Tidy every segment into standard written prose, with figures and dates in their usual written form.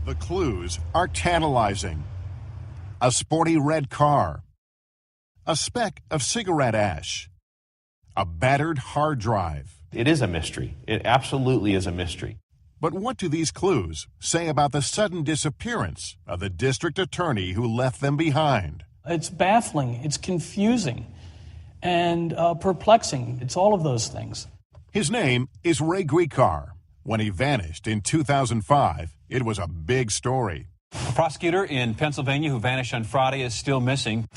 The clues are tantalizing. A sporty red car. A speck of cigarette ash. A battered hard drive. It is a mystery. It absolutely is a mystery. But what do these clues say about the sudden disappearance of the district attorney who left them behind? It's baffling, it's confusing, and perplexing. It's all of those things. His name is Ray Gricar. When he vanished in 2005, it was a big story. A prosecutor in Pennsylvania who vanished on Friday is still missing.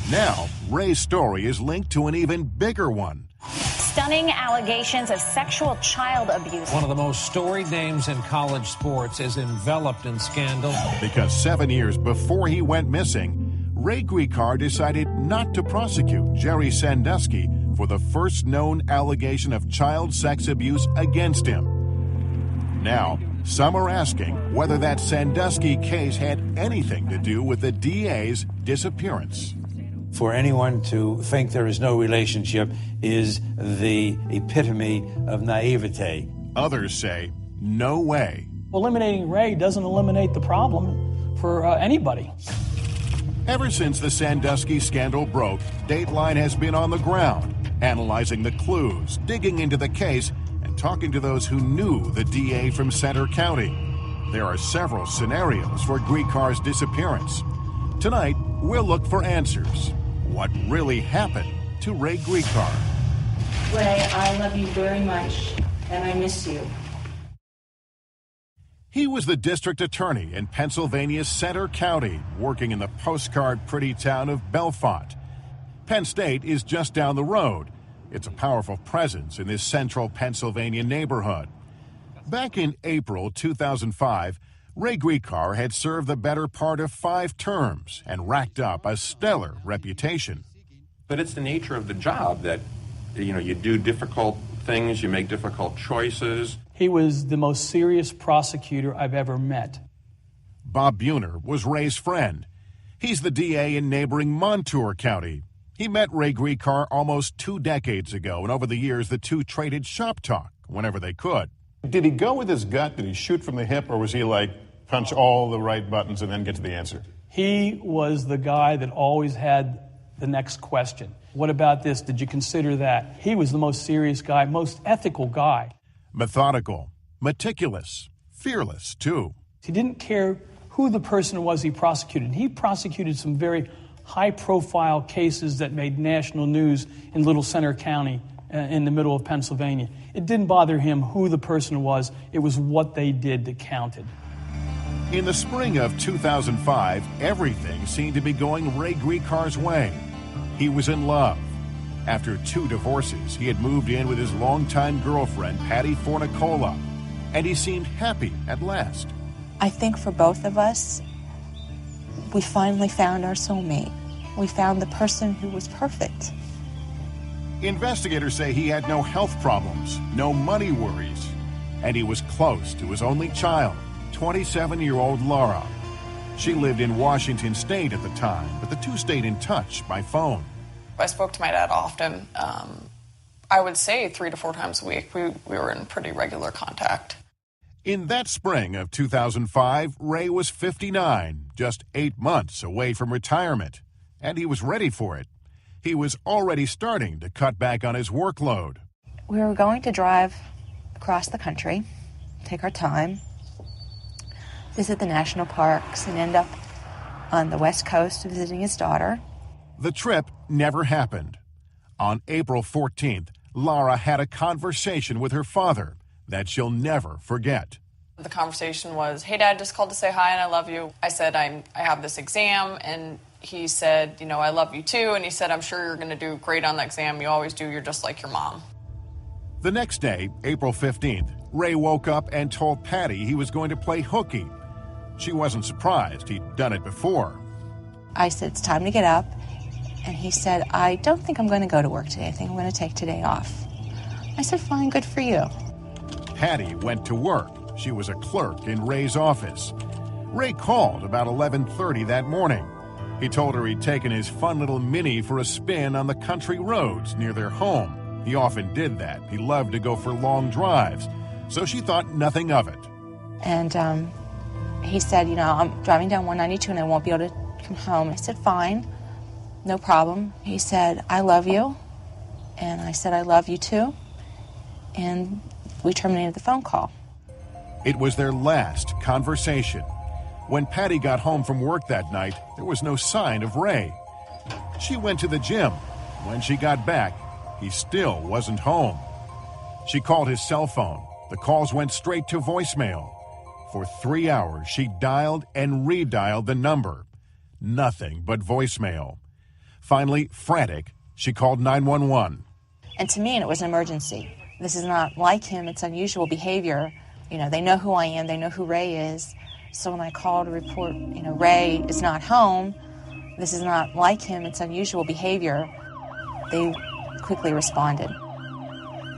Now, Ray's story is linked to an even bigger one. Stunning allegations of sexual child abuse. One of the most storied names in college sports is enveloped in scandal. Because 7 years before he went missing, Ray Gricar decided not to prosecute Jerry Sandusky for the first known allegation of child sex abuse against him. Now, some are asking whether that Sandusky case had anything to do with the DA's disappearance. For anyone to think there is no relationship is the epitome of naivete. Others say, no way. Eliminating Ray doesn't eliminate the problem for anybody. Ever since the Sandusky scandal broke, Dateline has been on the ground, analyzing the clues, digging into the case, and talking to those who knew the DA from Center County. There are several scenarios for Gricar's disappearance. Tonight, we'll look for answers. What really happened to Ray Gricar? Ray, I love you very much, and I miss you. He was the district attorney in Pennsylvania's Center County, working in the postcard pretty town of Bellefonte. Penn State is just down the road. It's a powerful presence in this central Pennsylvania neighborhood. Back in April 2005, Ray Gricar had served the better part of 5 terms and racked up a stellar reputation. But it's the nature of the job that, you do difficult things, you make difficult choices. He was the most serious prosecutor I've ever met. Bob Buhner was Ray's friend. He's the DA in neighboring Montour County. He met Ray Gricar almost 2 decades ago, and over the years, the two traded shop talk whenever they could. Did he go with his gut? Did he shoot from the hip, or was he like punch all the right buttons and then get to the answer? He was the guy that always had the next question. What about this? Did you consider that? He was the most serious guy, most ethical guy. Methodical, meticulous, fearless, too. He didn't care who the person was he prosecuted. He prosecuted some very high-profile cases that made national news in Little Center County in the middle of Pennsylvania. It didn't bother him who the person was. It was what they did that counted. In the spring of 2005, everything seemed to be going Ray Gricar's way. He was in love. After 2 divorces, he had moved in with his longtime girlfriend, Patty Fornicola, and he seemed happy at last. I think for both of us, we finally found our soulmate. We found the person who was perfect. Investigators say he had no health problems, no money worries, and he was close to his only child, 27-year-old Laura. She lived in Washington State at the time, but the two stayed in touch by phone. I spoke to my dad often. I would say 3 to 4 times a week. We were in pretty regular contact. In that spring of 2005, Ray was 59, just 8 months away from retirement, and he was ready for it. He was already starting to cut back on his workload. We were going to drive across the country, take our time, visit the national parks, and end up on the West Coast visiting his daughter. The trip never happened. On April 14th, Laura had a conversation with her father that she'll never forget. The conversation was, "Hey, Dad, just called to say hi and I love you." I said, I have this exam, and he said, "I love you too." And he said, "I'm sure you're going to do great on the exam. You always do. You're just like your mom." The next day, April 15th, Ray woke up and told Patty he was going to play hooky. She wasn't surprised. He'd done it before. I said, "It's time to get up." And he said, "I don't think I'm going to go to work today. I think I'm going to take today off." I said, "Fine, good for you." Patty went to work. She was a clerk in Ray's office. Ray called about 11:30 that morning. He told her he'd taken his fun little Mini for a spin on the country roads near their home. He often did that. He loved to go for long drives. So she thought nothing of it. And he said, you know, I'm driving down 192 and I won't be able to come home. I said, fine, no problem. He said, I love you. And I said, I love you too. And we terminated the phone call. It was their last conversation. When Patty got home from work that night, there was no sign of Ray. She went to the gym. When she got back, he still wasn't home. She called his cell phone. The calls went straight to voicemail. For 3 hours, she dialed and redialed the number. Nothing but voicemail. Finally, frantic, she called 911. And to me, it was an emergency. This is not like him. It's unusual behavior. You know, they know who I am. They know who Ray is. So when I called to report, you know, Ray is not home, this is not like him. It's unusual behavior. They quickly responded.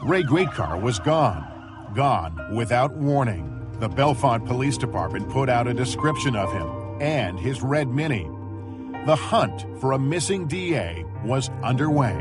Ray Gricar was gone. Gone without warning. The Bellefonte Police Department put out a description of him and his red Mini. The hunt for a missing DA was underway.